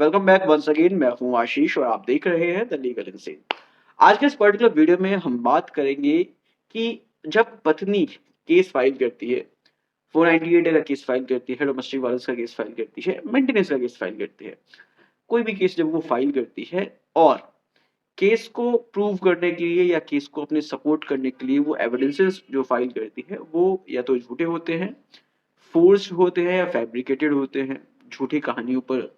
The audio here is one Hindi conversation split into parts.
Welcome back once again. मैं हूं आशीष और आप देख रहे हैं द लीगल इंसेन। आज के इस पर्टिकुलर वीडियो में हम बात करेंगे कि जब पत्नी केस फाइल करती है, 498 का केस फाइल करती है, डोमेस्टिक वायलेंस का केस फाइल करती है, मेंटेनेंस का केस फाइल करती है, कोई भी केस जब वो फाइल करती है और केस को प्रूव करने के लिए या केस को अपने सपोर्ट करने के लिए वो एविडेंसेस जो फाइल करती है वो या तो झूठे होते हैं, फोर्स्ड होते हैं या फैब्रिकेटेड होते हैं, झूठी कहानियों पर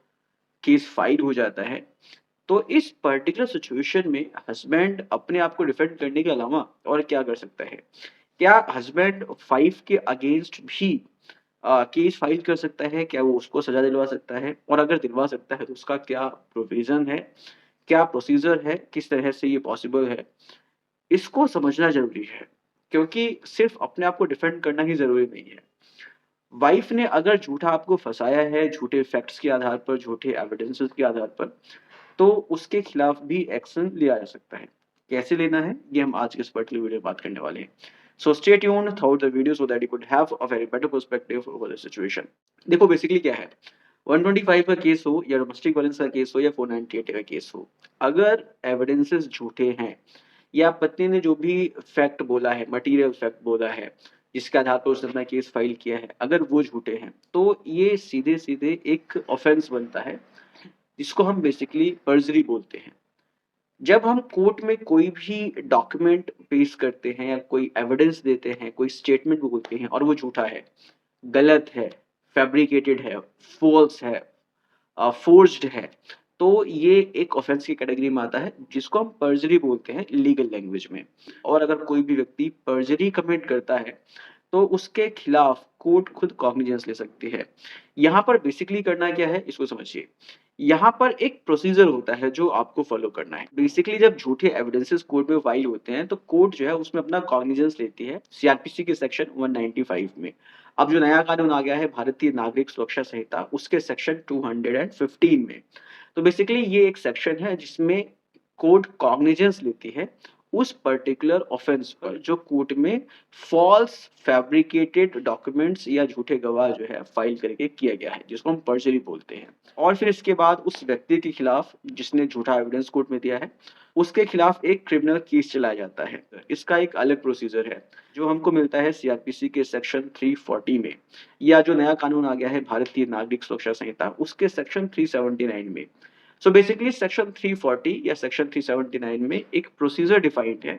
केस फाइल हो जाता है। तो इस पर्टिकुलर सिचुएशन में हस्बैंड अपने आप को डिफेंड करने के अलावा और क्या कर सकता है? क्या हस्बैंड 5 के अगेंस्ट भी केस फाइल कर सकता है? क्या वो उसको सजा दिलवा सकता है? और अगर दिलवा सकता है तो उसका क्या प्रोविज़न है? क्या प्रोसीजर है? किस तरह से ये पॉसिबल है? इसको समझना ज़रूरी है, क्योंकि सिर्फ़ अपने आप को डिफेंड करना ही ज़रूरी नहीं है। वाइफ़ ने अगर झूठा आपको फँसाया है, झूठे फैक्ट्स के आधार पर, झूठे एविडेंसेस के आधार पर, तो उसके खिलाफ भी एक्शन लिया जा सकता है। कैसे लेना है, ये हम आज के इस पर्टिकुलर वीडियो में बात करने वाले हैं। So stay tuned throughout the video so that you could have a very better perspective over the situation. देखो बेसिकली क्या है, 125 का केस हो या डोमेस्टिक वायलेंस का केस हो या 498 का केस हो, अगर एविडेंसेस झूठे हैं या पत्नी ने जो भी फैक्ट बोला है, मटेरियल फैक्ट बोला है, जिसके आधार पर उसने अपना केस फाइल किया है, अगर वो झूठे हैं, तो ये सीधे-सीधे एक ऑफेंस बनता है, जिसको हम बेसिकली पर्जरी बोलते हैं। जब हम कोर्ट में कोई भी डॉक्यूमेंट पेश करते हैं या कोई एविडेंस देते हैं, कोई स्टेटमेंट बोलते हैं और वो झूठा है, गलत है, फैब्रिकेटेड है, फ़ॉल्स है, फोर्ज्ड है, तो ये एक ऑफेंस की कैटेगरी में आता है, जिसको हम पर्जरी बोलते हैं लीगल लैंग्वेज में। और अगर कोई भी व्यक्ति पर्जरी कमिट करता है तो उसके खिलाफ कोर्ट खुद कॉग्निजेंस ले सकती है। यहाँ पर बेसिकली करना क्या है, इसको समझिए। यहाँ पर एक प्रोसीजर होता है जो आपको फॉलो करना है। बेसिकली जब झूठे एविडेंसेस कोर्ट में फाइल होते हैं तो कोर्ट जो है उसमें अपना कॉग्निजेंस लेती है सीआरपीसी के सेक्शन 195 में। अब जो नया कानून आ गया है भारतीय नागरिक सुरक्षा संहिता, उसके सेक्शन 215 में। तो बेसिकली ये एक सेक्शन है जिसमें कोर्ट कॉग्निजेंस लेती है उस पर्टिकुलर ऑफेंस पर जो कोर्ट में फॉल्स फैब्रिकेटेड डॉक्यूमेंट्स या झूठे गवाह जो है फाइल करके किया गया है, जिसको हम पर्जरी बोलते हैं। और फिर इसके बाद उस व्यक्ति के खिलाफ जिसने झूठा एविडेंस कोर्ट में दिया है, उसके खिलाफ एक क्रिमिनल केस चलाया जाता है। इसका एक अलग प्रोसीजर है जो हमको मिलता है सीआरपीसी के सेक्शन 340 में, या जो नया कानून आ गया है भारतीय नागरिक सुरक्षा संहिता, उसके सेक्शन 379 में। सो बेसिकली सेक्शन 340 या सेक्शन 379 में एक प्रोसीजर डिफाइंड है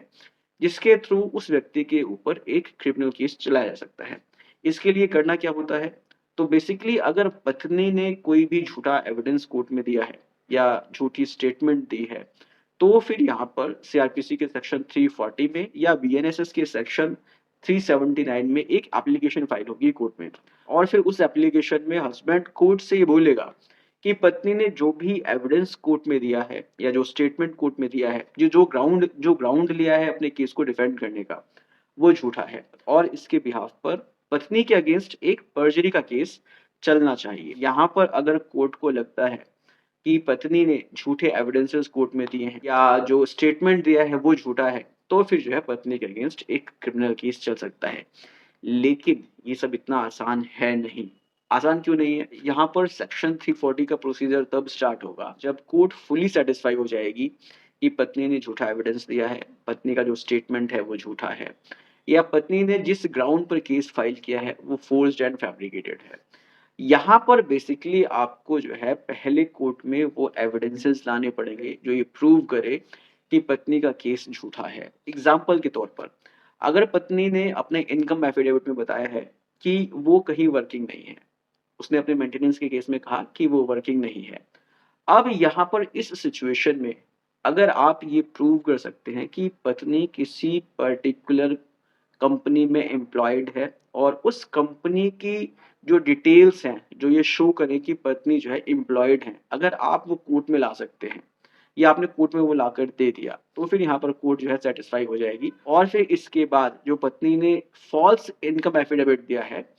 जिसके थ्रू उस व्यक्ति के ऊपर एक क्रिमिनल केस चलाया जा सकता है। इसके लिए करना क्या होता है? तो बेसिकली अगर पत्नी ने कोई भी झूठा एविडेंस कोर्ट में दिया है या झूठी स्टेटमेंट दी है, तो फिर यहाँ पर सीआरपीसी के सेक्शन 340 में या बीएनएसएस के सेक्शन 379 में एक एप्लीकेशन फाइल होगी कोर्ट में। और फिर उस एप्लीकेशन में हस्बैंड कोर्ट से ये बोलेगा कि पत्नी ने जो भी एविडेंस कोर्ट में दिया है या जो स्टेटमेंट कोर्ट में दिया है, जो ग्राउंड लिया है अपने केस को डिफेंड करने का, वो झूठा है और इसके बिहाफ पर पत्नी के अगेंस्ट एक पर्जरी का केस चलना चाहिए। यहाँ पर अगर कोर्ट को लगता है कि पत्नी ने झूठे एविडेंसेस कोर्ट में दिए हैं या जो स्टेटमेंट दिया है वो झूठा है, तो फिर जो है पत्नी के अगेंस्ट एक क्रिमिनल केस चल सकता है। लेकिन ये सब इतना आसान है नहीं। आसान क्यों नहीं है? यहाँ पर सेक्शन 340 का प्रोसीजर तब स्टार्ट होगा जब कोर्ट फुली सैटिस्फाई हो जाएगी कि पत्नी ने झूठा एविडेंस दिया है, पत्नी का जो स्टेटमेंट है वो झूठा है, या पत्नी ने जिस ग्राउंड पर केस फाइल किया है वो फोर्स्ड एंड फैब्रिकेटेड है। यहाँ पर बेसिकली आपको जो है पहले कोर्ट में वो एविडेंसेस लाने पड़ेंगे जो ये प्रूव करे कि पत्नी का केस झूठा है। एग्जाम्पल के तौर पर, अगर पत्नी ने अपने इनकम एफिडेविट में बताया है कि वो कहीं वर्किंग नहीं है, उसने अपने मेंटेनेंस के केस में कहा कि वो वर्किंग नहीं है। अब यहाँ पर इस सिचुएशन में अगर आप ये प्रूव कर सकते हैं कि पत्नी किसी पर्टिकुलर कंपनी में एम्प्लॉयड है और उस कंपनी की जो डिटेल्स हैं, जो ये शो करें कि पत्नी जो है एम्प्लॉयड है, अगर आप वो कोर्ट में ला सकते हैं या आपने कोर्ट में वो लाकर दे दिया, तो फिर यहाँ पर कोर्ट जो है सैटिस्फाई हो जाएगी। और फिर इसके बाद जो पत्नी ने फॉल्स इनकम एफिडेविट दिया है,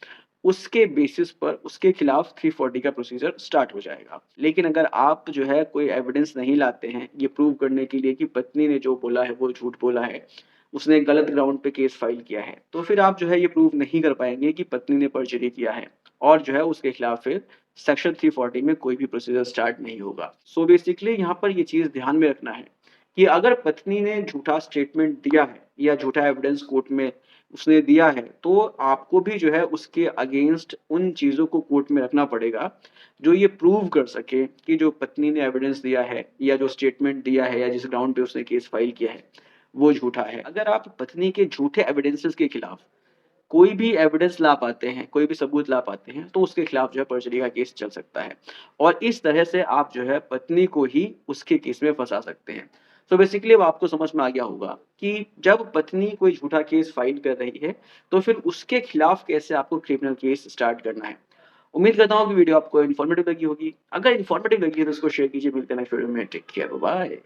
उसके बेसिस पर उसके खिलाफ 340 का प्रोसीजर स्टार्ट हो जाएगा। लेकिन अगर आप जो है कोई एविडेंस नहीं लाते हैं ये प्रूव करने के लिए कि पत्नी ने जो बोला है वो झूठ बोला है, उसने गलत ग्राउंड पे केस फाइल किया है, तो फिर आप जो है ये प्रूव नहीं कर पाएंगे कि पत्नी ने पर्जरी किया है। और जो है उसके खिलाफ फिर सेक्शन 340 में कोई भी प्रोसीजर स्टार्ट नहीं होगा। सो बेसिकली यहाँ पर ये चीज़ ध्यान में रखना है कि अगर पत्नी ने झूठा स्टेटमेंट दिया है या झूठा एविडेंस कोर्ट में उसने दिया है, तो आपको भी जो है उसके अगेंस्ट उन चीज़ों को कोर्ट में रखना पड़ेगा, जो ये प्रूव कर सके कि जो पत्नी ने एविडेंस दिया है या जो स्टेटमेंट दिया है या जिस ग्राउंड पे उसने केस फाइल किया है, वो झूठा है। अगर आप पत्नी के झूठे एविडेंसेस के खिलाफ कोई भी एविडेंस ला पाते हैं, कोई भी सबूत ला पाते हैं, तो उसके खिलाफ जो है परजुरी का केस चल सकता है और इस तरह से आप जो है पत्नी को ही उसके केस में फँसा सकते हैं। तो बेसिकली अब आपको समझ में आ गया होगा कि जब पत्नी कोई झूठा केस फाइल कर रही है, तो फिर उसके खिलाफ कैसे आपको क्रिमिनल केस स्टार्ट करना है। उम्मीद करता हूँ कि वीडियो आपको इन्फॉर्मेटिव लगी होगी। अगर इन्फॉर्मेटिव लगी है तो इसको शेयर कीजिए। मिलते हैं नेक्स्ट वीडियो में। Take care, bye bye.